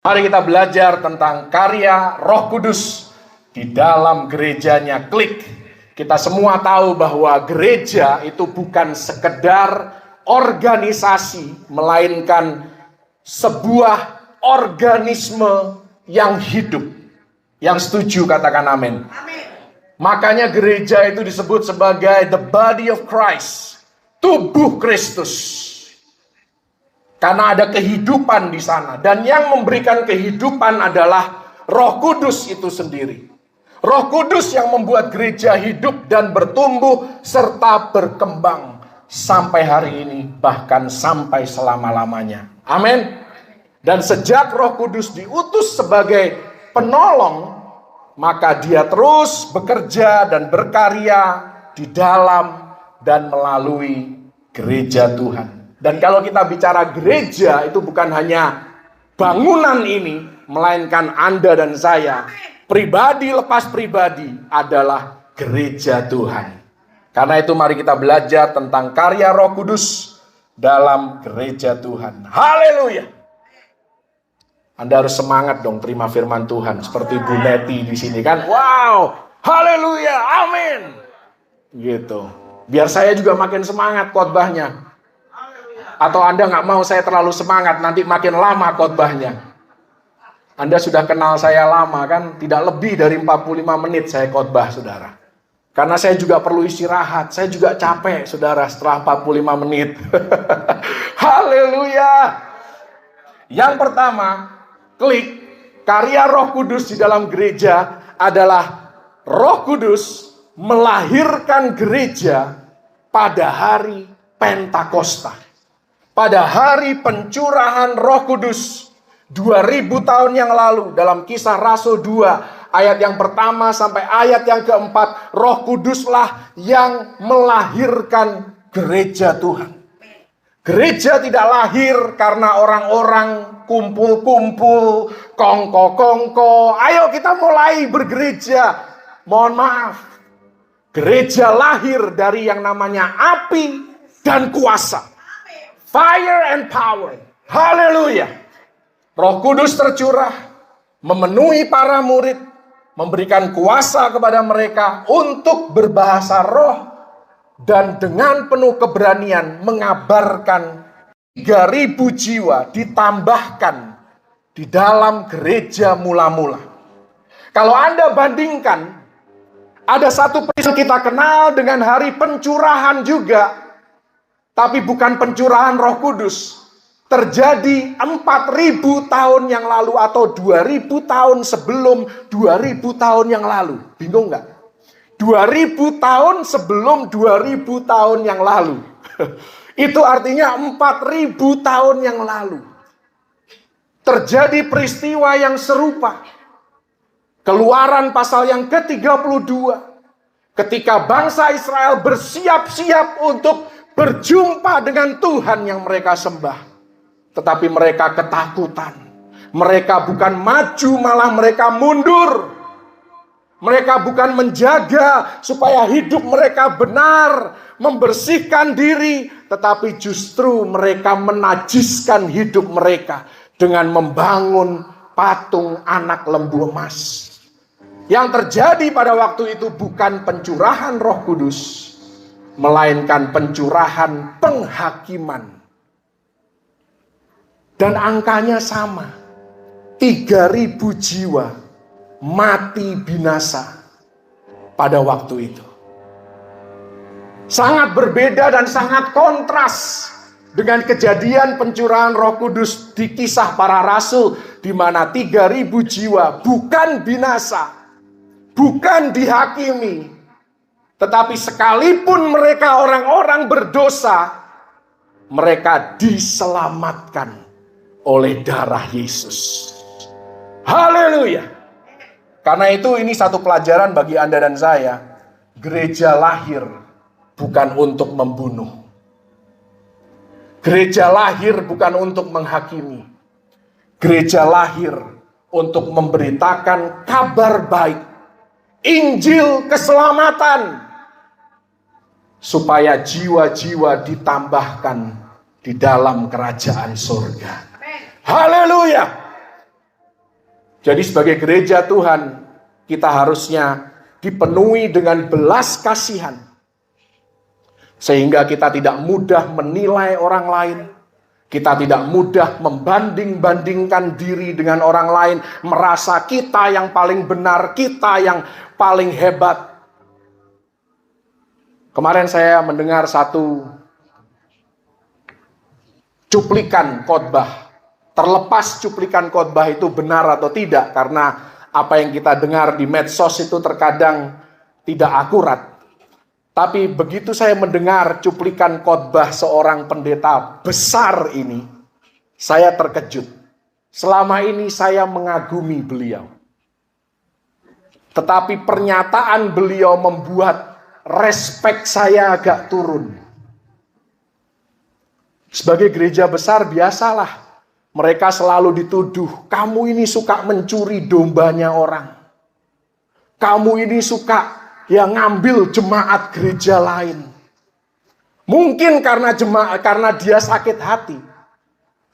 Mari kita belajar tentang karya Roh Kudus di dalam gerejanya Klik. Kita semua tahu bahwa gereja itu bukan sekedar organisasi, melainkan sebuah organisme yang hidup. Yang setuju katakan amin. Makanya gereja itu disebut sebagai the body of Christ, tubuh Kristus. Karena ada kehidupan di sana. Dan yang memberikan kehidupan adalah Roh Kudus itu sendiri. Roh Kudus yang membuat gereja hidup dan bertumbuh serta berkembang sampai hari ini, bahkan sampai selama-lamanya. Amin. Dan sejak Roh Kudus diutus sebagai penolong, maka dia terus bekerja dan berkarya di dalam dan melalui gereja Tuhan. Dan kalau kita bicara gereja, itu bukan hanya bangunan ini, melainkan Anda dan saya, pribadi lepas pribadi, adalah gereja Tuhan. Karena itu mari kita belajar tentang karya Roh Kudus dalam gereja Tuhan. Haleluya! Anda harus semangat dong terima firman Tuhan, seperti Bu Neti di sini kan. Wow! Haleluya! Amin! Gitu. Biar saya juga makin semangat khotbahnya. Atau Anda nggak mau saya terlalu semangat, nanti makin lama khotbahnya. Anda sudah kenal saya lama kan, tidak lebih dari 45 menit saya khotbah, saudara. Karena saya juga perlu istirahat, saya juga capek, saudara, setelah 45 menit. Haleluya! Yang pertama, Klik, karya Roh Kudus di dalam gereja adalah Roh Kudus melahirkan gereja pada hari Pentakosta. Pada hari pencurahan Roh Kudus 2000 tahun yang lalu, dalam Kisah Rasul 2 ayat yang pertama sampai ayat yang keempat, Roh Kuduslah yang melahirkan gereja Tuhan. Gereja tidak lahir karena orang-orang kumpul-kumpul, kongko-kongko, ayo kita mulai bergereja. Mohon maaf, gereja lahir dari yang namanya api dan kuasa. Fire and power. Haleluya. Roh Kudus tercurah, memenuhi para murid, memberikan kuasa kepada mereka untuk berbahasa roh, dan dengan penuh keberanian mengabarkan 3.000 jiwa ditambahkan di dalam gereja mula-mula. Kalau Anda bandingkan, ada satu peristiwa kita kenal dengan hari pencurahan juga, tapi bukan pencurahan Roh Kudus. Terjadi 4.000 tahun yang lalu atau 2.000 tahun sebelum 2.000 tahun yang lalu. Bingung nggak? 2.000 tahun sebelum 2.000 tahun yang lalu. Itu artinya 4.000 tahun yang lalu. Terjadi peristiwa yang serupa. Keluaran pasal yang ke-32. Ketika bangsa Israel bersiap-siap untuk berjumpa dengan Tuhan yang mereka sembah. Tetapi mereka ketakutan. Mereka bukan maju, malah mereka mundur. Mereka bukan menjaga supaya hidup mereka benar, membersihkan diri, tetapi justru mereka menajiskan hidup mereka dengan membangun patung anak lembu emas. Yang terjadi pada waktu itu bukan pencurahan Roh Kudus, melainkan pencurahan penghakiman. Dan angkanya sama, 3.000 jiwa mati binasa pada waktu itu. Sangat berbeda dan sangat kontras dengan kejadian pencurahan Roh Kudus di Kisah Para Rasul, di mana 3.000 jiwa bukan binasa, bukan dihakimi, tetapi sekalipun mereka orang-orang berdosa, mereka diselamatkan oleh darah Yesus. Haleluya. Karena itu ini satu pelajaran bagi Anda dan saya. Gereja lahir bukan untuk membunuh. Gereja lahir bukan untuk menghakimi. Gereja lahir untuk memberitakan kabar baik, Injil keselamatan, supaya jiwa-jiwa ditambahkan di dalam kerajaan surga. Haleluya. Jadi sebagai gereja Tuhan, kita harusnya dipenuhi dengan belas kasihan. Sehingga kita tidak mudah menilai orang lain. Kita tidak mudah membanding-bandingkan diri dengan orang lain. Merasa kita yang paling benar, kita yang paling hebat. Kemarin saya mendengar satu cuplikan khotbah. Terlepas cuplikan khotbah itu benar atau tidak, karena apa yang kita dengar di medsos itu terkadang tidak akurat. Tapi begitu saya mendengar cuplikan khotbah seorang pendeta besar ini, saya terkejut. Selama ini saya mengagumi beliau. Tetapi pernyataan beliau membuat respek saya agak turun. Sebagai gereja besar biasalah. Mereka selalu dituduh, kamu ini suka mencuri dombanya orang. Kamu ini suka ngambil jemaat gereja lain. Mungkin karena dia sakit hati.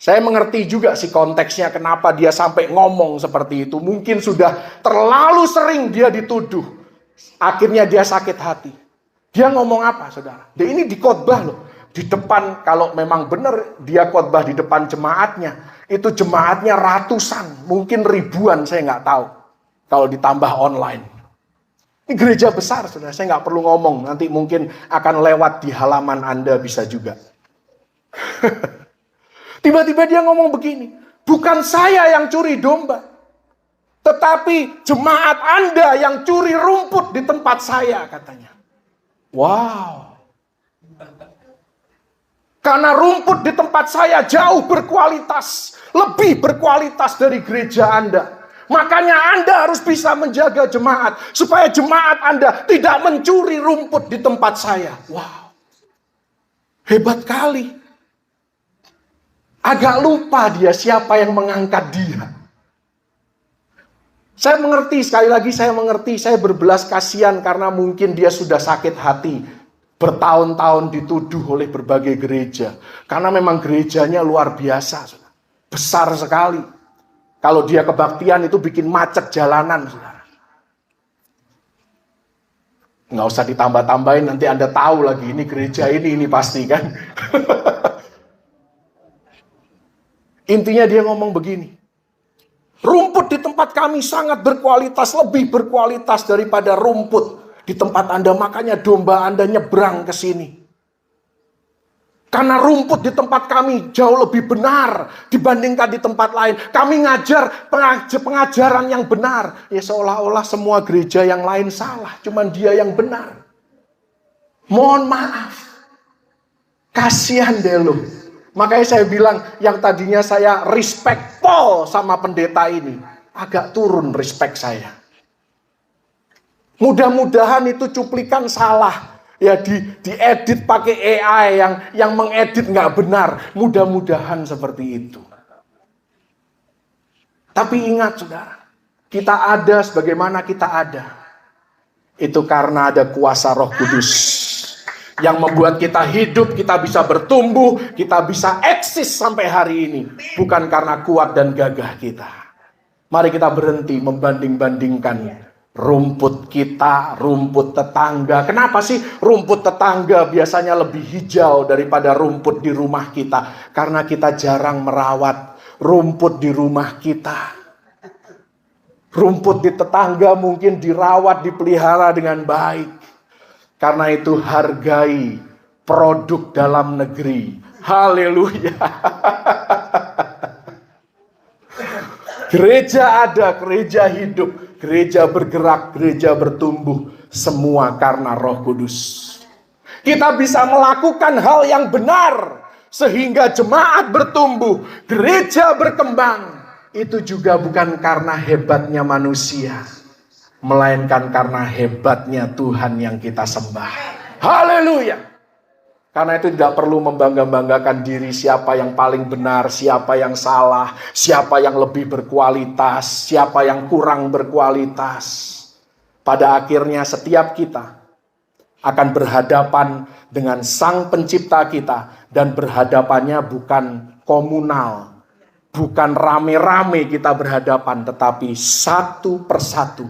Saya mengerti juga sih konteksnya kenapa dia sampai ngomong seperti itu. Mungkin sudah terlalu sering dia dituduh. Akhirnya dia sakit hati. Dia ngomong apa, saudara? Dia ini di khotbah loh. Di depan, kalau memang benar dia khotbah di depan jemaatnya, itu jemaatnya ratusan, mungkin ribuan, saya nggak tahu. Kalau ditambah online. Ini gereja besar, saudara. Saya nggak perlu ngomong, nanti mungkin akan lewat di halaman Anda bisa juga. Tiba-tiba dia ngomong begini, bukan saya yang curi domba, tetapi jemaat Anda yang curi rumput di tempat saya, katanya. Wow. Karena rumput di tempat saya jauh berkualitas, lebih berkualitas dari gereja Anda. Makanya Anda harus bisa menjaga jemaat, supaya jemaat Anda tidak mencuri rumput di tempat saya. Wow, hebat kali. Agak lupa dia siapa yang mengangkat dia. Saya mengerti, sekali lagi saya mengerti, saya berbelas kasihan karena mungkin dia sudah sakit hati. Bertahun-tahun dituduh oleh berbagai gereja. Karena memang gerejanya luar biasa. Besar sekali. Kalau dia kebaktian itu bikin macet jalanan. Saudara. Nggak usah ditambah-tambahin, nanti Anda tahu lagi. Ini gereja ini pasti kan. Intinya dia ngomong begini. Rumput di tempat kami sangat berkualitas. Lebih berkualitas daripada rumput di tempat Anda, makanya domba Anda nyebrang ke sini. Karena rumput di tempat kami jauh lebih benar dibandingkan di tempat lain. Kami ngajar pengajaran yang benar. Ya seolah-olah semua gereja yang lain salah, cuman dia yang benar. Mohon maaf. Kasihan deh lo. Makanya saya bilang, yang tadinya saya respectful sama pendeta ini, agak turun respect saya. Mudah-mudahan itu cuplikan salah. Ya diedit pakai AI yang mengedit nggak benar. Mudah-mudahan seperti itu. Tapi ingat saudara, kita ada sebagaimana kita ada. Itu karena ada kuasa Roh Kudus. Yang membuat kita hidup, kita bisa bertumbuh, kita bisa eksis sampai hari ini. Bukan karena kuat dan gagah kita. Mari kita berhenti membanding-bandingkan rumput kita, rumput tetangga. Kenapa sih rumput tetangga biasanya lebih hijau daripada rumput di rumah kita? Karena kita jarang merawat rumput di rumah kita. Rumput di tetangga mungkin dirawat, dipelihara dengan baik. Karena itu hargai produk dalam negeri. Haleluya. Gereja ada, gereja hidup, gereja bergerak, gereja bertumbuh. Semua karena Roh Kudus. Kita bisa melakukan hal yang benar sehingga jemaat bertumbuh, gereja berkembang. Itu juga bukan karena hebatnya manusia, melainkan karena hebatnya Tuhan yang kita sembah. Haleluya. Karena itu tidak perlu membangga-banggakan diri siapa yang paling benar, siapa yang salah, siapa yang lebih berkualitas, siapa yang kurang berkualitas. Pada akhirnya setiap kita akan berhadapan dengan Sang Pencipta kita, dan berhadapannya bukan komunal, Bukan rame-rame kita berhadapan, tetapi satu persatu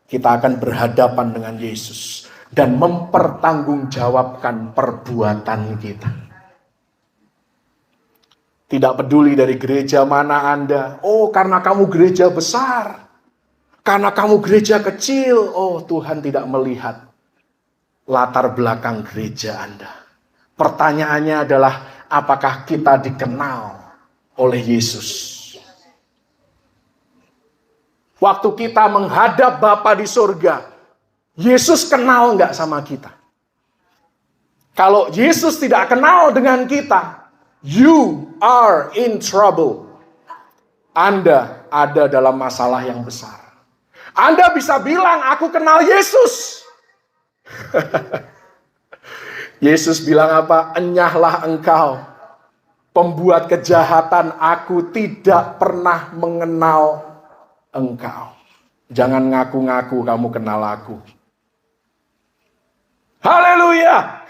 kita akan berhadapan dengan Yesus dan mempertanggungjawabkan perbuatan kita. Tidak peduli dari gereja mana Anda. Oh, karena kamu gereja besar, karena kamu gereja kecil. Oh, Tuhan tidak melihat latar belakang gereja Anda. Pertanyaannya adalah, apakah kita dikenal oleh Yesus? Waktu kita menghadap Bapa di surga, Yesus kenal nggak sama kita? Kalau Yesus tidak kenal dengan kita, you are in trouble. Anda ada dalam masalah yang besar. Anda bisa bilang, aku kenal Yesus. Yesus bilang apa? Enyahlah engkau, pembuat kejahatan, aku tidak pernah mengenal engkau. Jangan ngaku-ngaku kamu kenal aku. Haleluya.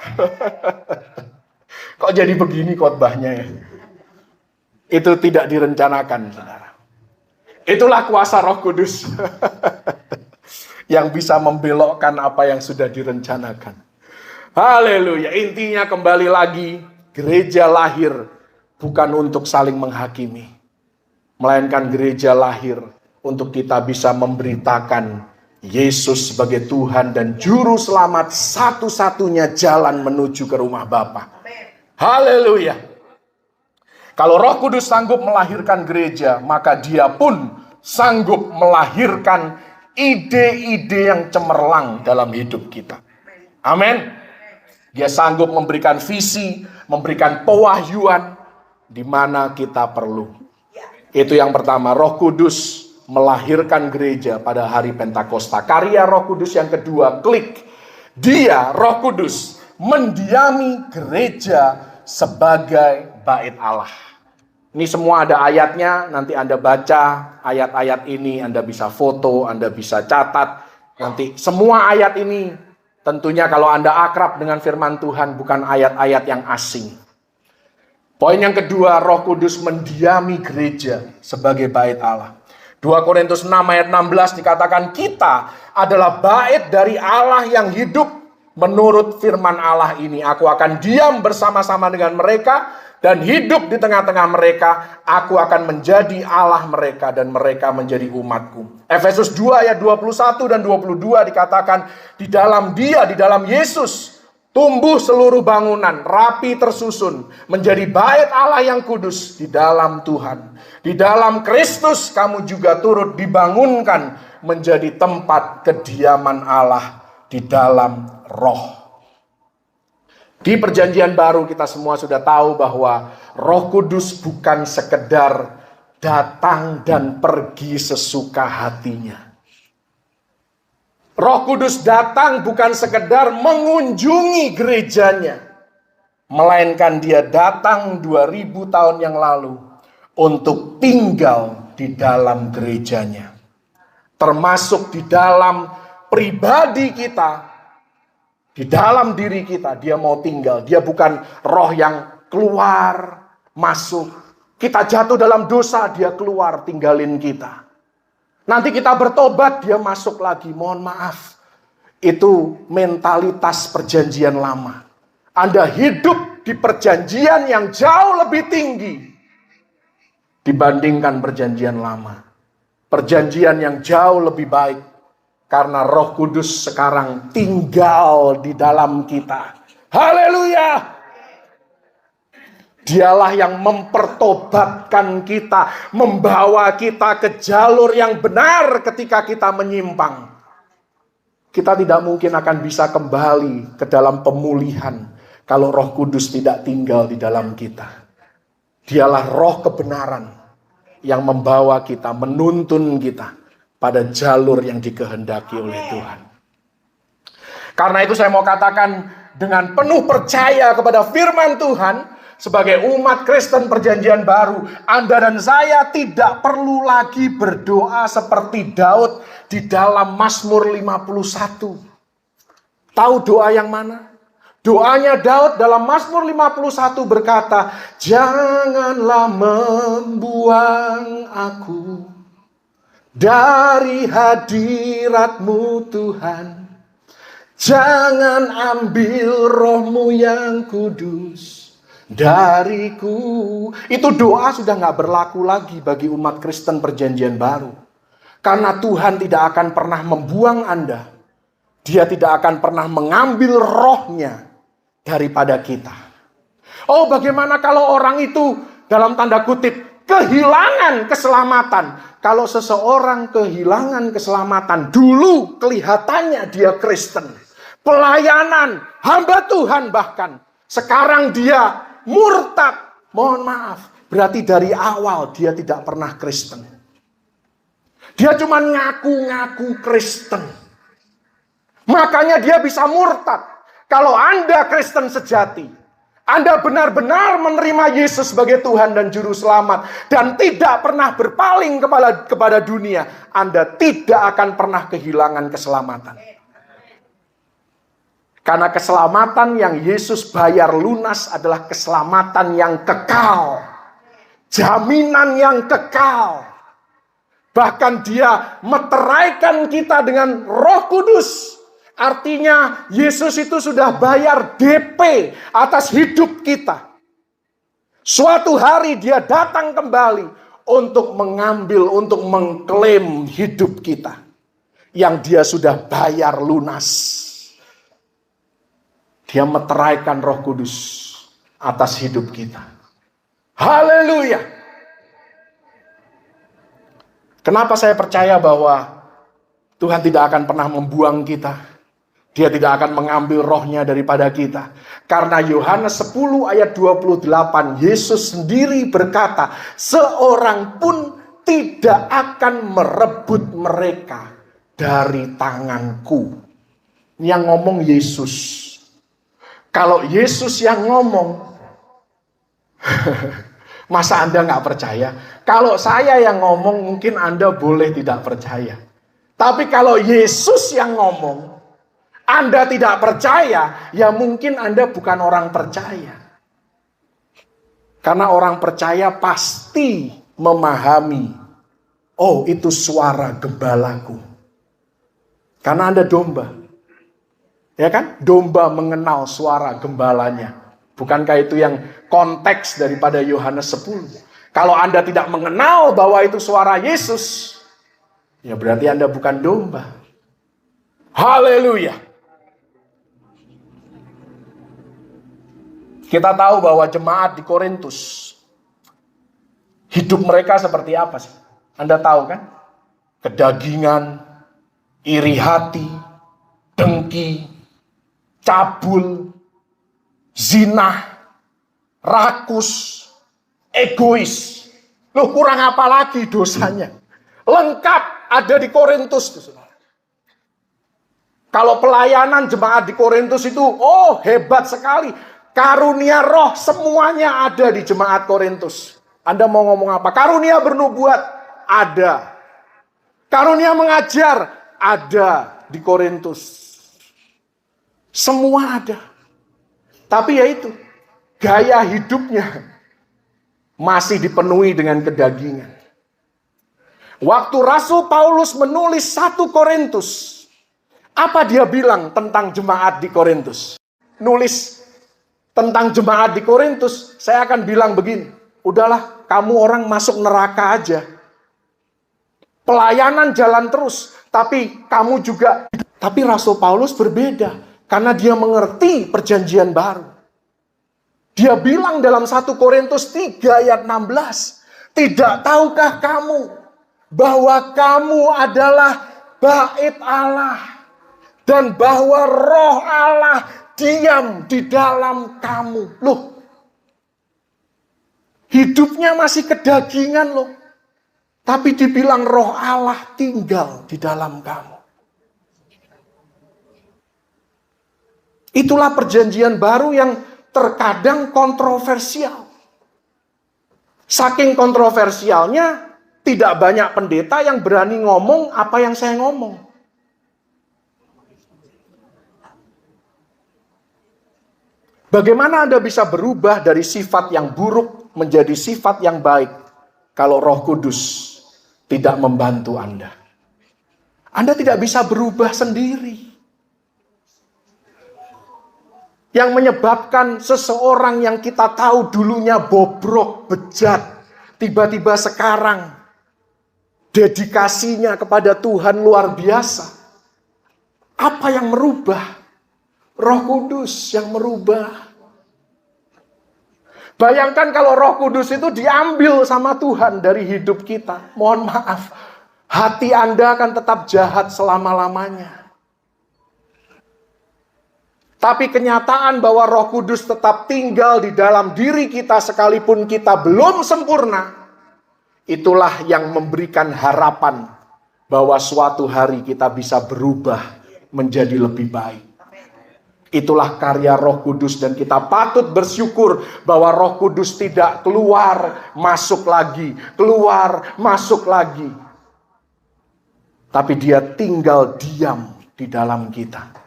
Kok jadi begini khotbahnya ya? Itu tidak direncanakan, saudara. Itulah kuasa Roh Kudus yang bisa membelokkan apa yang sudah direncanakan. Haleluya. Intinya kembali lagi, gereja lahir bukan untuk saling menghakimi, melainkan gereja lahir untuk kita bisa memberitakan Yesus sebagai Tuhan dan Juru Selamat, satu-satunya jalan menuju ke rumah Bapa. Haleluya. Kalau Roh Kudus sanggup melahirkan gereja, maka Dia pun sanggup melahirkan ide-ide yang cemerlang dalam hidup kita. Amin. Dia sanggup memberikan visi, memberikan pewahyuan di mana kita perlu. Itu yang pertama, Roh Kudus melahirkan gereja pada hari Pentakosta. Karya Roh Kudus yang kedua, klik. Dia, Roh Kudus, mendiami gereja sebagai bait Allah. Ini semua ada ayatnya, nanti Anda baca ayat-ayat ini, Anda bisa foto, Anda bisa catat. Nanti semua ayat ini, tentunya kalau Anda akrab dengan firman Tuhan, bukan ayat-ayat yang asing. Poin yang kedua, Roh Kudus mendiami gereja sebagai bait Allah. 2 Korintus 6 ayat 16 dikatakan, kita adalah bait dari Allah yang hidup menurut firman Allah ini. Aku akan diam bersama-sama dengan mereka dan hidup di tengah-tengah mereka. Aku akan menjadi Allah mereka dan mereka menjadi umatku. Efesus 2 ayat 21 dan 22 dikatakan, di dalam Dia, di dalam Yesus, tumbuh seluruh bangunan, rapi tersusun, menjadi bait Allah yang kudus di dalam Tuhan. Di dalam Kristus kamu juga turut dibangunkan menjadi tempat kediaman Allah di dalam Roh. Di perjanjian baru kita semua sudah tahu bahwa Roh Kudus bukan sekedar datang dan pergi sesuka hatinya. Roh Kudus datang bukan sekedar mengunjungi gerejanya, melainkan Dia datang 2000 tahun yang lalu untuk tinggal di dalam gerejanya. Termasuk di dalam pribadi kita, di dalam diri kita, Dia mau tinggal. Dia bukan roh yang keluar, masuk. Kita jatuh dalam dosa, Dia keluar, tinggalin kita. Nanti kita bertobat, Dia masuk lagi. Mohon maaf, itu mentalitas perjanjian lama. Anda hidup di perjanjian yang jauh lebih tinggi dibandingkan perjanjian lama. Perjanjian yang jauh lebih baik, karena Roh Kudus sekarang tinggal di dalam kita. Haleluya! Dialah yang mempertobatkan kita, membawa kita ke jalur yang benar ketika kita menyimpang. Kita tidak mungkin akan bisa kembali ke dalam pemulihan kalau Roh Kudus tidak tinggal di dalam kita. Dialah roh kebenaran yang membawa kita, menuntun kita pada jalur yang dikehendaki oleh Tuhan. Karena itu saya mau katakan dengan penuh percaya kepada firman Tuhan, sebagai umat Kristen perjanjian baru, Anda dan saya tidak perlu lagi berdoa seperti Daud di dalam Mazmur 51. Tahu doa yang mana? Doanya Daud dalam Mazmur 51 berkata, janganlah membuang aku dari hadirat-Mu Tuhan. Jangan ambil roh-Mu yang kudus dariku. Itu doa sudah gak berlaku lagi bagi umat Kristen perjanjian baru. Karena Tuhan tidak akan pernah membuang Anda. Dia tidak akan pernah mengambil rohnya daripada kita. Oh, bagaimana kalau orang itu dalam tanda kutip kehilangan keselamatan? Kalau seseorang kehilangan keselamatan, dulu kelihatannya dia Kristen, pelayanan, hamba Tuhan bahkan. Sekarang dia murtad. Mohon maaf, berarti dari awal dia tidak pernah Kristen. Dia cuma ngaku-ngaku Kristen. Makanya dia bisa murtad. Kalau Anda Kristen sejati, Anda benar-benar menerima Yesus sebagai Tuhan dan Juru Selamat, dan tidak pernah berpaling kepada dunia, Anda tidak akan pernah kehilangan keselamatan. Karena keselamatan yang Yesus bayar lunas adalah keselamatan yang kekal. Jaminan yang kekal. Bahkan dia meteraikan kita dengan Roh Kudus. Artinya Yesus itu sudah bayar DP atas hidup kita. Suatu hari dia datang kembali untuk mengambil, untuk mengklaim hidup kita. Yang dia sudah bayar lunas. Dia meteraikan Roh Kudus atas hidup kita. Haleluya. Kenapa saya percaya bahwa Tuhan tidak akan pernah membuang kita? Dia tidak akan mengambil rohnya daripada kita. Karena Yohanes 10 ayat 28, Yesus sendiri berkata, seorang pun tidak akan merebut mereka dari tanganku. Ini yang ngomong Yesus. Kalau Yesus yang ngomong, masa Anda nggak percaya? Kalau saya yang ngomong, mungkin Anda boleh tidak percaya. Tapi kalau Yesus yang ngomong, Anda tidak percaya, ya mungkin Anda bukan orang percaya. Karena orang percaya pasti memahami, oh itu suara gembalaku. Karena Anda domba. Ya kan? Domba mengenal suara gembalanya. Bukankah itu yang konteks daripada Yohanes 10? Kalau Anda tidak mengenal bahwa itu suara Yesus, ya berarti Anda bukan domba. Haleluya. Kita tahu bahwa jemaat di Korintus, hidup mereka seperti apa sih? Anda tahu kan? Kedagingan, iri hati, dengki, cabul, zina, rakus, egois. Loh, kurang apa lagi dosanya? Lengkap ada di Korintus. Kalau pelayanan jemaat di Korintus itu, oh hebat sekali. Karunia roh semuanya ada di jemaat Korintus. Anda mau ngomong apa? Karunia bernubuat ada. Karunia mengajar ada di Korintus. Semua ada. Tapi ya itu, gaya hidupnya masih dipenuhi dengan kedagingan. Waktu Rasul Paulus menulis 1 Korintus, apa dia bilang tentang jemaat di Korintus? Nulis tentang jemaat di Korintus, saya akan bilang begini, udahlah kamu orang masuk neraka aja. Pelayanan jalan terus, tapi kamu juga. Tapi Rasul Paulus berbeda, karena dia mengerti perjanjian baru. Dia bilang dalam 1 Korintus 3 ayat 16, tidak tahukah kamu bahwa kamu adalah bait Allah dan bahwa roh Allah diam di dalam kamu. Loh, hidupnya masih kedagingan loh. Tapi dibilang roh Allah tinggal di dalam kamu. Itulah perjanjian baru yang terkadang kontroversial. Saking kontroversialnya, tidak banyak pendeta yang berani ngomong apa yang saya ngomong. Bagaimana Anda bisa berubah dari sifat yang buruk menjadi sifat yang baik kalau Roh Kudus tidak membantu Anda? Anda tidak bisa berubah sendiri. Yang menyebabkan seseorang yang kita tahu dulunya bobrok, bejat, tiba-tiba sekarang dedikasinya kepada Tuhan luar biasa. Apa yang merubah? Roh Kudus yang merubah. Bayangkan kalau Roh Kudus itu diambil sama Tuhan dari hidup kita. Mohon maaf, hati Anda akan tetap jahat selama-lamanya. Tapi kenyataan bahwa Roh Kudus tetap tinggal di dalam diri kita sekalipun kita belum sempurna, itulah yang memberikan harapan bahwa suatu hari kita bisa berubah menjadi lebih baik. Itulah karya Roh Kudus dan kita patut bersyukur bahwa Roh Kudus tidak keluar, masuk lagi, keluar, masuk lagi. Tapi dia tinggal diam di dalam kita.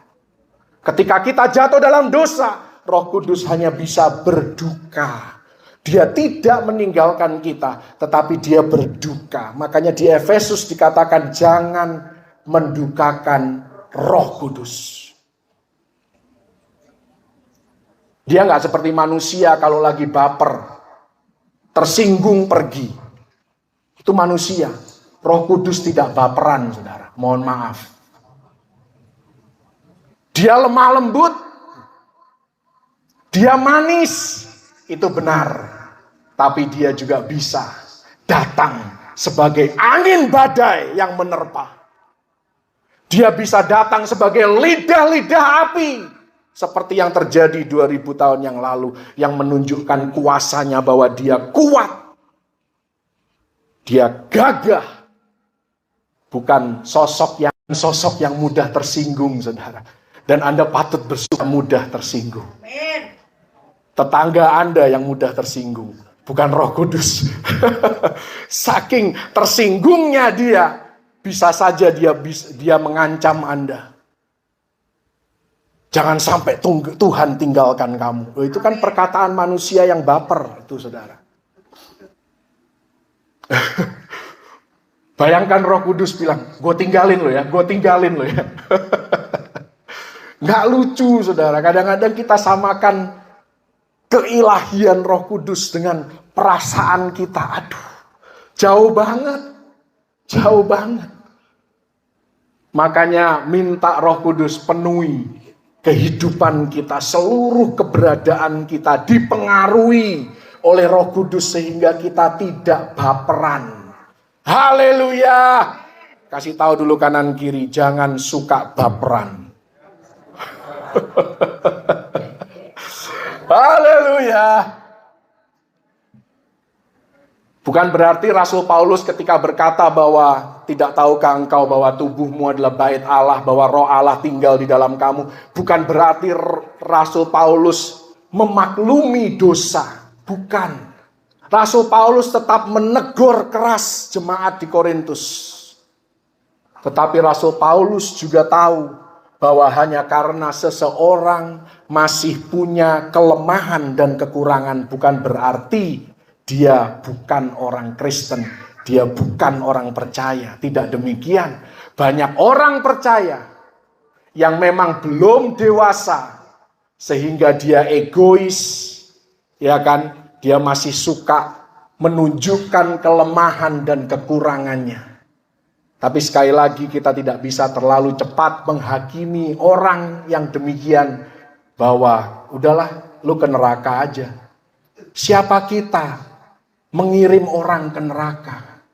Ketika kita jatuh dalam dosa, Roh Kudus hanya bisa berduka. Dia tidak meninggalkan kita, tetapi dia berduka. Makanya di Efesus dikatakan jangan mendukakan Roh Kudus. Dia nggak seperti manusia kalau lagi baper, tersinggung pergi. Itu manusia. Roh Kudus tidak baperan, saudara. Mohon maaf. Dia lemah lembut. Dia manis. Itu benar. Tapi dia juga bisa datang sebagai angin badai yang menerpa. Dia bisa datang sebagai lidah-lidah api. Seperti yang terjadi 2000 tahun yang lalu. Yang menunjukkan kuasanya bahwa dia kuat. Dia gagah. Bukan sosok yang mudah tersinggung, saudara. Dan Anda patut bersyukur mudah tersinggung. Tetangga Anda yang mudah tersinggung. Bukan Roh Kudus. Saking tersinggungnya dia. Bisa saja dia mengancam Anda. Jangan sampai Tuhan tinggalkan kamu. Itu kan perkataan manusia yang baper, itu saudara. Bayangkan Roh Kudus bilang, gue tinggalin lo ya, gue tinggalin lo ya. Nggak lucu saudara, kadang-kadang kita samakan keilahian Roh Kudus dengan perasaan kita. Aduh, jauh banget, jauh banget. Makanya minta Roh Kudus penuhi kehidupan kita, seluruh keberadaan kita dipengaruhi oleh Roh Kudus sehingga kita tidak baperan. Haleluya. Kasih tahu dulu kanan kiri, jangan suka baperan. Haleluya. Bukan berarti Rasul Paulus ketika berkata bahwa tidak tahukah engkau bahwa tubuhmu adalah bait Allah, bahwa roh Allah tinggal di dalam kamu. Bukan berarti Rasul Paulus memaklumi dosa. Bukan. Rasul Paulus tetap menegur keras jemaat di Korintus. Tetapi Rasul Paulus juga tahu bahwa hanya karena seseorang masih punya kelemahan dan kekurangan bukan berarti dia bukan orang Kristen, dia bukan orang percaya. Tidak demikian. Banyak orang percaya yang memang belum dewasa sehingga dia egois, ya kan? Dia masih suka menunjukkan kelemahan dan kekurangannya. Tapi sekali lagi kita tidak bisa terlalu cepat menghakimi orang yang demikian bahwa udahlah lu ke neraka aja. Siapa kita mengirim orang ke neraka?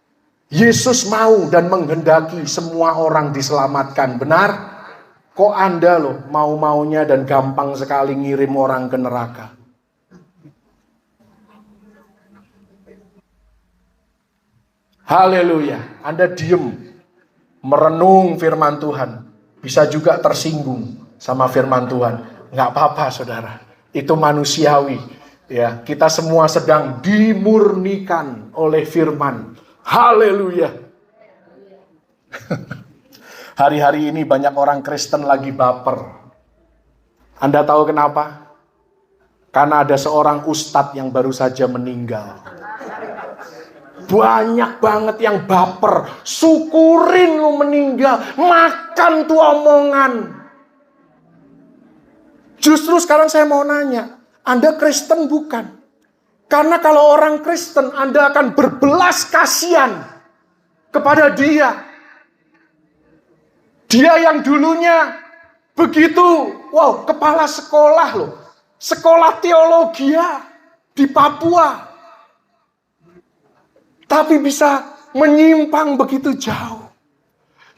Yesus mau dan menghendaki semua orang diselamatkan, benar? Kok Anda loh mau-maunya dan gampang sekali ngirim orang ke neraka? Haleluya. Anda diem, merenung firman Tuhan. Bisa juga tersinggung sama firman Tuhan. Nggak apa-apa saudara. Itu manusiawi. Ya, kita semua sedang dimurnikan oleh firman. Haleluya. Hari-hari ini banyak orang Kristen lagi baper. Anda tahu kenapa? Karena ada seorang ustadz yang baru saja meninggal. Banyak banget yang baper. Syukurin lu meninggal. Makan tuh omongan. Justru sekarang saya mau nanya. Anda Kristen bukan? Karena kalau orang Kristen, Anda akan berbelas kasihan kepada dia. Dia yang dulunya begitu, wow, kepala sekolah loh. Sekolah teologi di Papua. Tapi bisa menyimpang begitu jauh.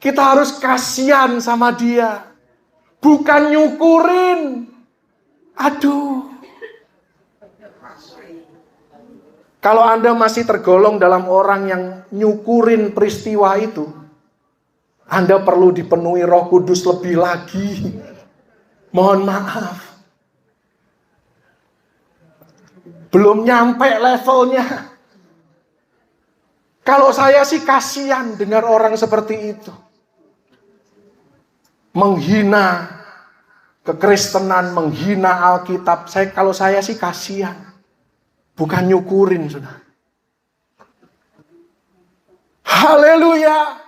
Kita harus kasihan sama dia. Bukan nyukurin. Aduh. Kalau Anda masih tergolong dalam orang yang nyukurin peristiwa itu, Anda perlu dipenuhi Roh Kudus lebih lagi. Mohon maaf. Belum nyampe levelnya. Kalau saya sih kasihan dengar orang seperti itu. Menghina kekristenan, menghina Alkitab. Kalau saya sih kasihan. Bukan nyukurin, sudah. Haleluya.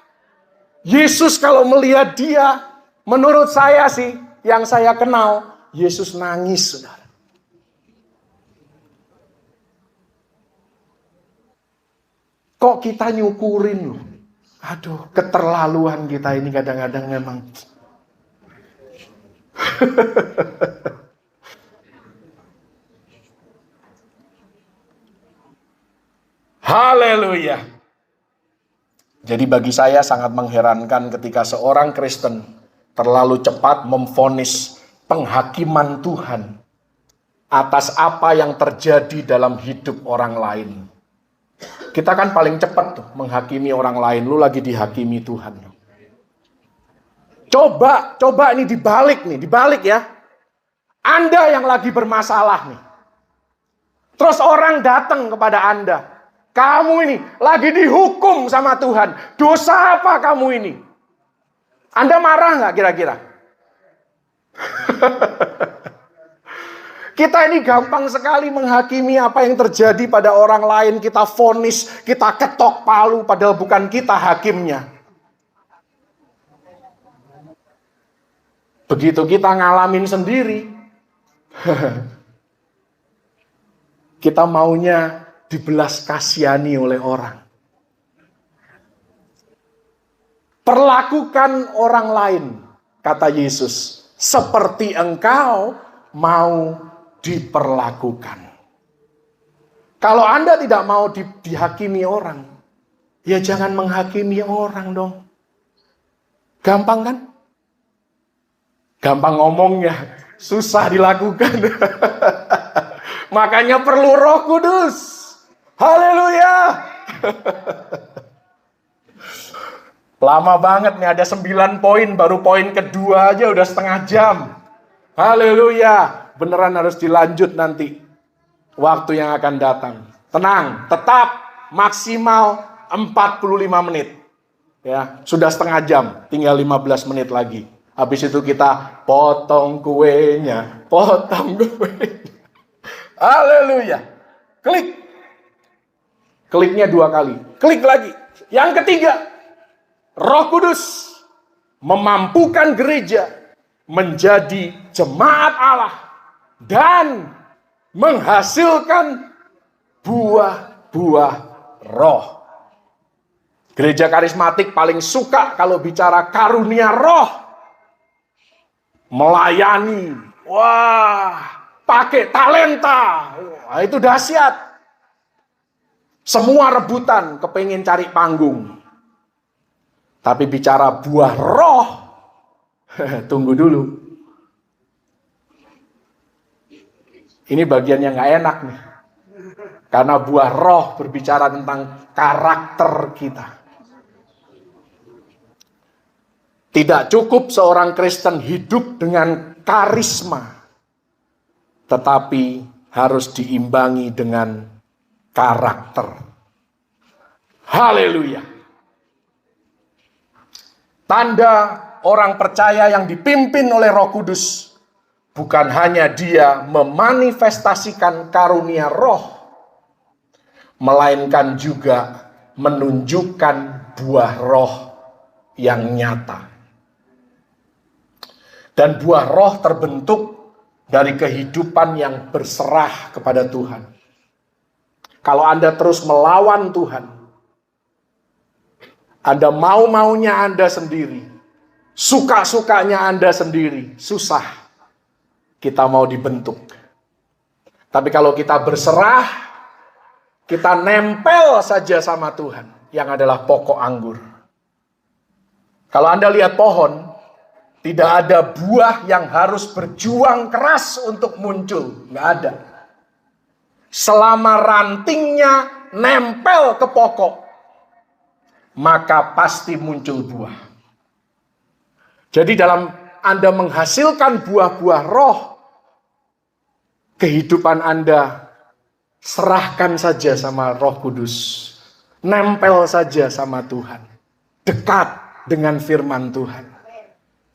Yesus kalau melihat dia, menurut saya sih, yang saya kenal, Yesus nangis, saudara. Kok kita nyukurin loh? Aduh, keterlaluan kita ini kadang-kadang memang. Haleluya. Jadi bagi saya sangat mengherankan ketika seorang Kristen terlalu cepat memvonis penghakiman Tuhan atas apa yang terjadi dalam hidup orang lain. Kita kan paling cepat tuh menghakimi orang lain. Lu lagi dihakimi Tuhan. Coba ini dibalik ya. Anda yang lagi bermasalah nih. Terus orang datang kepada Anda. Kamu ini lagi dihukum sama Tuhan. Dosa apa kamu ini? Anda marah nggak kira-kira? Kita ini gampang sekali menghakimi apa yang terjadi pada orang lain. Kita vonis, kita ketok palu, padahal bukan kita hakimnya. Begitu kita ngalamin sendiri, kita maunya dibelas kasihani oleh orang. Perlakukan orang lain, kata Yesus, seperti engkau mau diperlakukan. Kalau Anda tidak mau dihakimi orang, ya jangan menghakimi orang dong. Gampang kan? Gampang ngomongnya, susah dilakukan. Makanya perlu Roh Kudus. Haleluya. Lama banget nih, ada 9 poin, baru poin kedua aja udah setengah jam. Haleluya. Beneran harus dilanjut nanti waktu yang akan datang. Tenang, tetap maksimal 45 menit. Ya, sudah setengah jam, tinggal 15 menit lagi. Habis itu kita potong kuenya. Haleluya. Klik. Kliknya 2 kali. Klik lagi. Yang ketiga, Roh Kudus memampukan gereja menjadi jemaat Allah dan menghasilkan buah-buah roh. Gereja karismatik paling suka kalau bicara karunia roh. Melayani. Wah, pakai talenta. Wah, itu dahsyat. Semua rebutan, kepengen cari panggung. Tapi bicara buah roh, tunggu dulu. Ini bagian yang gak enak nih. Karena buah roh berbicara tentang karakter kita. Tidak cukup seorang Kristen hidup dengan karisma. Tetapi harus diimbangi dengan karakter. Haleluya. Tanda orang percaya yang dipimpin oleh Roh Kudus bukan hanya dia memanifestasikan karunia roh, melainkan juga menunjukkan buah roh yang nyata. Dan buah roh terbentuk dari kehidupan yang berserah kepada Tuhan. Kalau Anda terus melawan Tuhan, Anda mau-maunya Anda sendiri, suka-sukanya Anda sendiri, susah kita mau dibentuk. Tapi kalau kita berserah, kita nempel saja sama Tuhan, yang adalah pokok anggur. Kalau Anda lihat pohon, tidak ada buah yang harus berjuang keras untuk muncul. Nggak ada. Selama rantingnya nempel ke pokok, maka pasti muncul buah. Jadi dalam Anda menghasilkan buah-buah roh, kehidupan Anda serahkan saja sama Roh Kudus. Nempel saja sama Tuhan. Dekat dengan firman Tuhan.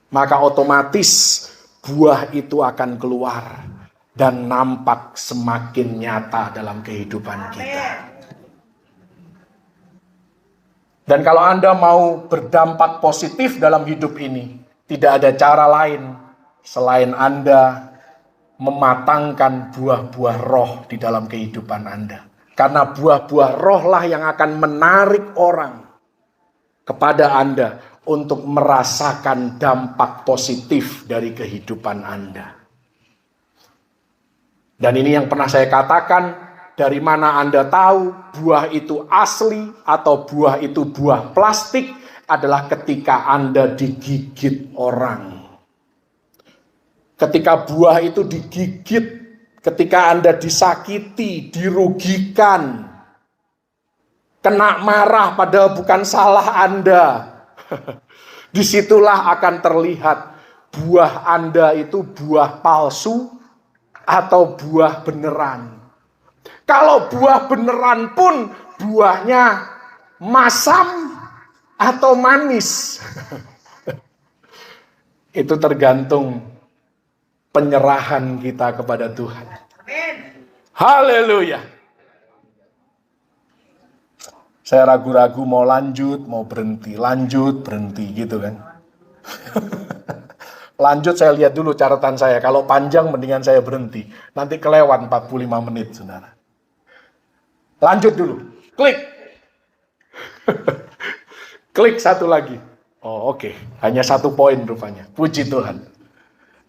Maka otomatis buah itu akan keluar dan nampak semakin nyata dalam kehidupan kita. Dan kalau Anda mau berdampak positif dalam hidup ini, tidak ada cara lain selain Anda mematangkan buah-buah roh di dalam kehidupan Anda. Karena buah-buah roh lah yang akan menarik orang kepada Anda untuk merasakan dampak positif dari kehidupan Anda. Dan ini yang pernah saya katakan, dari mana Anda tahu buah itu asli atau buah itu buah plastik adalah ketika Anda digigit orang. Ketika buah itu digigit, ketika Anda disakiti, dirugikan, kena marah padahal bukan salah Anda. Disitulah akan terlihat buah Anda itu buah palsu atau buah beneran. Kalau buah beneran pun buahnya masam atau manis. Itu tergantung penyerahan kita kepada Tuhan. Haleluya. Saya ragu-ragu mau lanjut, mau berhenti. Lanjut, berhenti gitu kan. Lanjut saya lihat dulu catatan saya. Kalau panjang mendingan saya berhenti. Nanti kelewat 45 menit, saudara. Lanjut dulu. Klik. Klik satu lagi. Oh oke. Hanya 1 poin rupanya. Puji Tuhan.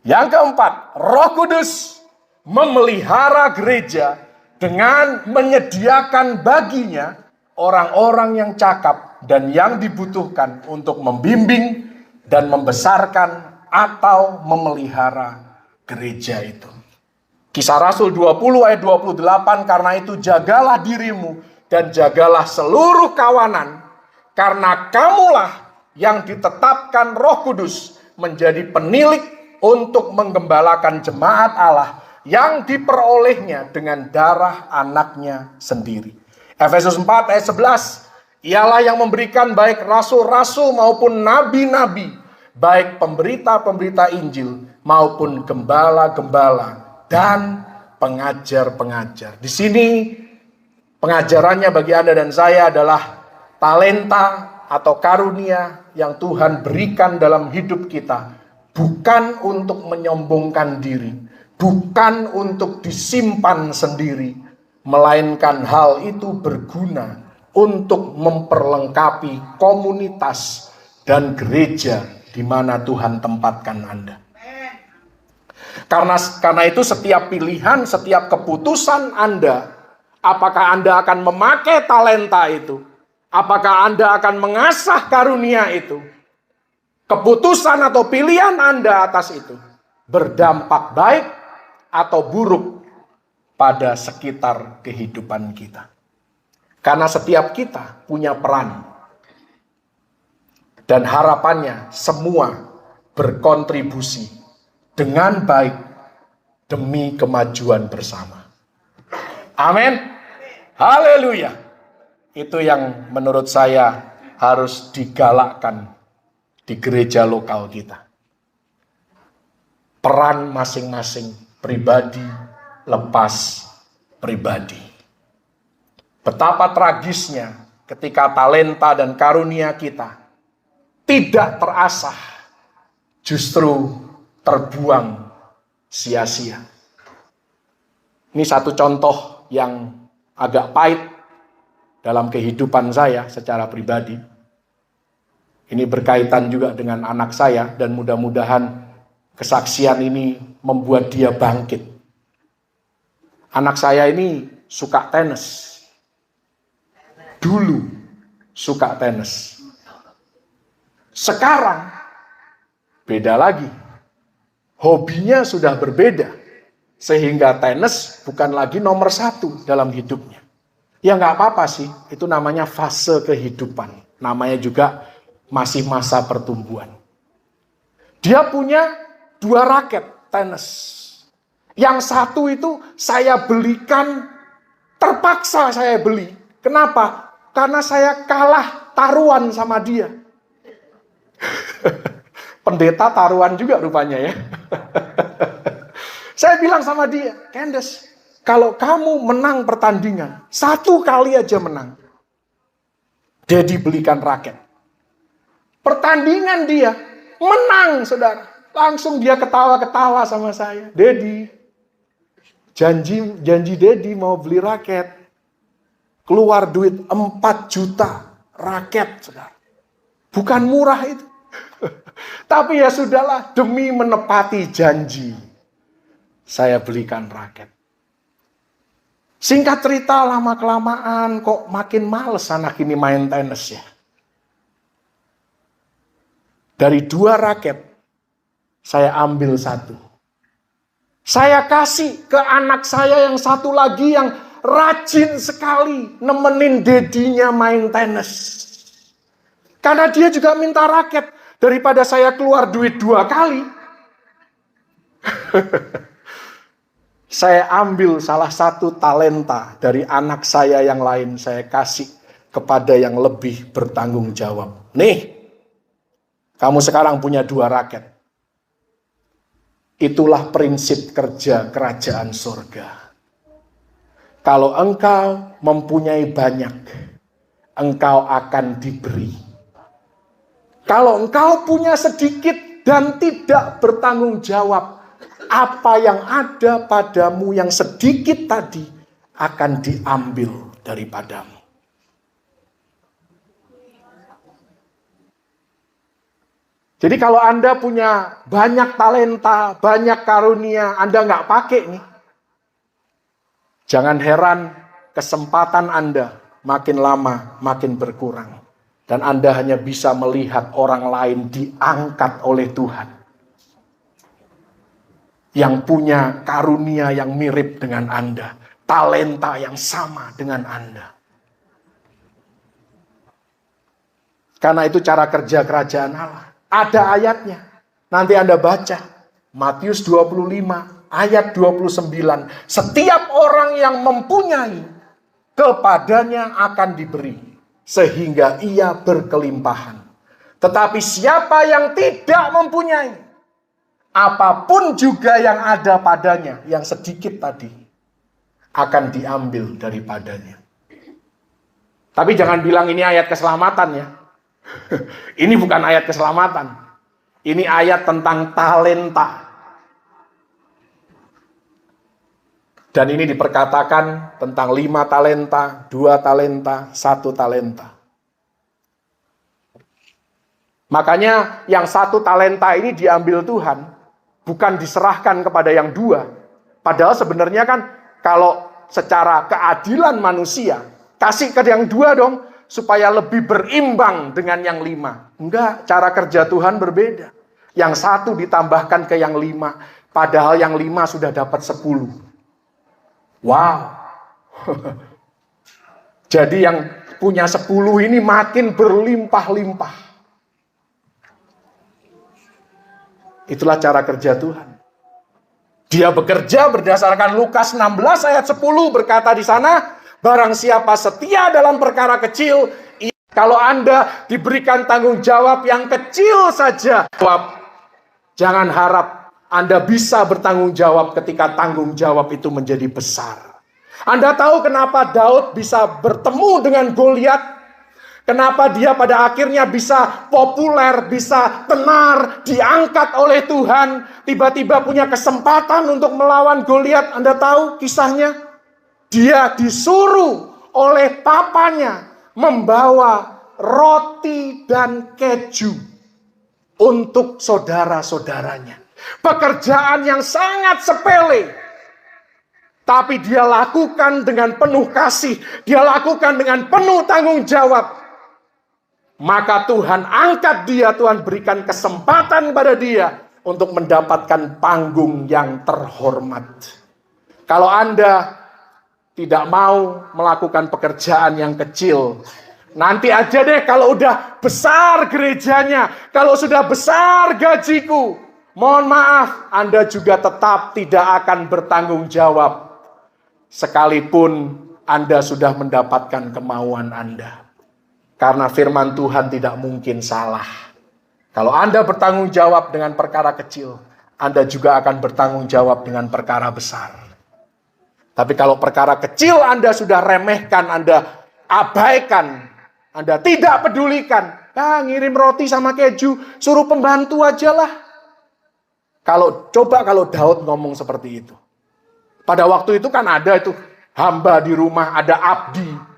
Yang keempat, Roh Kudus memelihara gereja dengan menyediakan baginya orang-orang yang cakap dan yang dibutuhkan untuk membimbing dan membesarkan atau memelihara gereja itu. Kisah Rasul 20 ayat 28, karena itu jagalah dirimu dan jagalah seluruh kawanan, karena kamulah yang ditetapkan Roh Kudus menjadi penilik untuk menggembalakan jemaat Allah yang diperolehnya dengan darah anaknya sendiri. Efesus 4 ayat 11, ialah yang memberikan baik rasul-rasul maupun nabi-nabi, baik pemberita-pemberita Injil maupun gembala-gembala dan pengajar-pengajar. Di sini pengajarannya bagi Anda dan saya adalah talenta atau karunia yang Tuhan berikan dalam hidup kita. Bukan untuk menyombongkan diri, bukan untuk disimpan sendiri, melainkan hal itu berguna untuk memperlengkapi komunitas dan gereja di mana Tuhan tempatkan Anda. Karena itu setiap pilihan, setiap keputusan Anda, apakah Anda akan memakai talenta itu, apakah Anda akan mengasah karunia itu, keputusan atau pilihan Anda atas itu berdampak baik atau buruk pada sekitar kehidupan kita. Karena setiap kita punya peran. Dan harapannya semua berkontribusi dengan baik demi kemajuan bersama. Amin. Haleluya. Itu yang menurut saya harus digalakkan di gereja lokal kita. peran masing-masing pribadi lepas pribadi. Betapa tragisnya ketika talenta dan karunia kita tidak terasah, justru terbuang sia-sia. Ini satu contoh yang agak pahit dalam kehidupan saya secara pribadi. Ini berkaitan juga dengan anak saya dan mudah-mudahan kesaksian ini membuat dia bangkit. Anak saya ini suka tenis. Dulu suka tenis. Sekarang beda lagi. Hobinya sudah berbeda. Sehingga tenis bukan lagi nomor 1 dalam hidupnya. Ya nggak apa-apa sih, itu namanya fase kehidupan. Namanya juga masih masa pertumbuhan. Dia punya 2 raket tenis. Yang satu itu saya belikan, terpaksa saya beli. Kenapa? Karena saya kalah taruhan sama dia. Pendeta taruhan juga rupanya ya. Saya bilang sama dia, Candace, kalau kamu menang pertandingan, 1 kali aja menang, Daddy belikan raket. Pertandingan dia menang, saudara. Langsung dia ketawa-ketawa sama saya. Daddy, janji Daddy mau beli raket. Keluar duit 4 juta raket, saudara. Bukan murah itu. Tapi ya sudahlah, demi menepati janji, saya belikan raket. Singkat cerita, lama-kelamaan kok makin males anak ini main tenis ya. Dari 2 raket, saya ambil 1. Saya kasih ke anak saya yang 1 lagi yang rajin sekali nemenin dedinya main tenis. Karena dia juga minta raket. Daripada saya keluar duit 2 kali. Saya ambil salah 1 talenta dari anak saya yang lain. Saya kasih kepada yang lebih bertanggung jawab. Nih, kamu sekarang punya 2 raket. Itulah prinsip kerja kerajaan surga. Kalau engkau mempunyai banyak, engkau akan diberi. Kalau engkau punya sedikit dan tidak bertanggung jawab, apa yang ada padamu yang sedikit tadi akan diambil daripadamu. Jadi kalau Anda punya banyak talenta, banyak karunia, Anda nggak pakai nih. Jangan heran kesempatan Anda makin lama makin berkurang. Dan Anda hanya bisa melihat orang lain diangkat oleh Tuhan. Yang punya karunia yang mirip dengan Anda. Talenta yang sama dengan Anda. Karena itu cara kerja kerajaan Allah. Ada ayatnya. Nanti Anda baca. Matius 25 ayat 29. Setiap orang yang mempunyai, kepadanya akan diberi. Sehingga ia berkelimpahan. Tetapi siapa yang tidak mempunyai, apapun juga yang ada padanya, yang sedikit tadi, akan diambil daripadanya. Tapi jangan bilang ini ayat keselamatan ya. Ini bukan ayat keselamatan. Ini ayat tentang talenta. Dan ini diperkatakan tentang 5 talenta, 2 talenta, 1 talenta. Makanya yang 1 talenta ini diambil Tuhan, bukan diserahkan kepada yang 2. Padahal sebenarnya kan kalau secara keadilan manusia, kasih ke yang 2 dong, supaya lebih berimbang dengan yang 5. Enggak, cara kerja Tuhan berbeda. Yang 1 ditambahkan ke yang 5, padahal yang 5 sudah dapat 10. Wow. Jadi yang punya 10 ini makin berlimpah-limpah. Itulah cara kerja Tuhan. Dia bekerja berdasarkan Lukas 16 ayat 10 berkata di sana, barang siapa setia dalam perkara kecil, kalau Anda diberikan tanggung jawab yang kecil saja, jangan harap Anda bisa bertanggung jawab ketika tanggung jawab itu menjadi besar. Anda tahu kenapa Daud bisa bertemu dengan Goliat? Kenapa dia pada akhirnya bisa populer, bisa tenar, diangkat oleh Tuhan, tiba-tiba punya kesempatan untuk melawan Goliat? Anda tahu kisahnya? Dia disuruh oleh papanya membawa roti dan keju untuk saudara-saudaranya. Pekerjaan yang sangat sepele, tapi dia lakukan dengan penuh kasih, dia lakukan dengan penuh tanggung jawab. Maka Tuhan angkat dia, Tuhan berikan kesempatan pada dia untuk mendapatkan panggung yang terhormat. Kalau Anda tidak mau melakukan pekerjaan yang kecil, nanti aja deh kalau udah besar gerejanya, kalau sudah besar gajiku, mohon maaf, Anda juga tetap tidak akan bertanggung jawab. Sekalipun Anda sudah mendapatkan kemauan Anda. Karena firman Tuhan tidak mungkin salah. Kalau Anda bertanggung jawab dengan perkara kecil, Anda juga akan bertanggung jawab dengan perkara besar. Tapi kalau perkara kecil Anda sudah remehkan, Anda abaikan, Anda tidak pedulikan, ngirim roti sama keju, suruh pembantu aja lah. Kalau Daud ngomong seperti itu. Pada waktu itu kan ada itu hamba di rumah, ada abdi.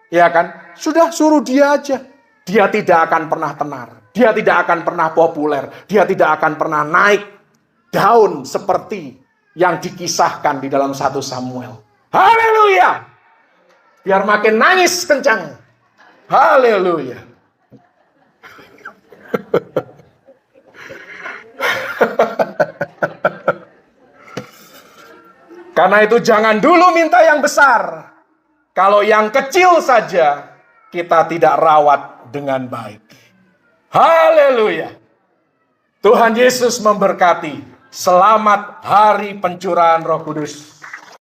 Ya kan? Sudah suruh dia aja. Dia tidak akan pernah tenar. Dia tidak akan pernah populer. Dia tidak akan pernah naik daun seperti yang dikisahkan di dalam 1 Samuel. Haleluya! Biar makin nangis kencang. Haleluya! Karena itu jangan dulu minta yang besar. Kalau yang kecil saja kita tidak rawat dengan baik. Haleluya. Tuhan Yesus memberkati. Selamat hari pencurahan Roh Kudus.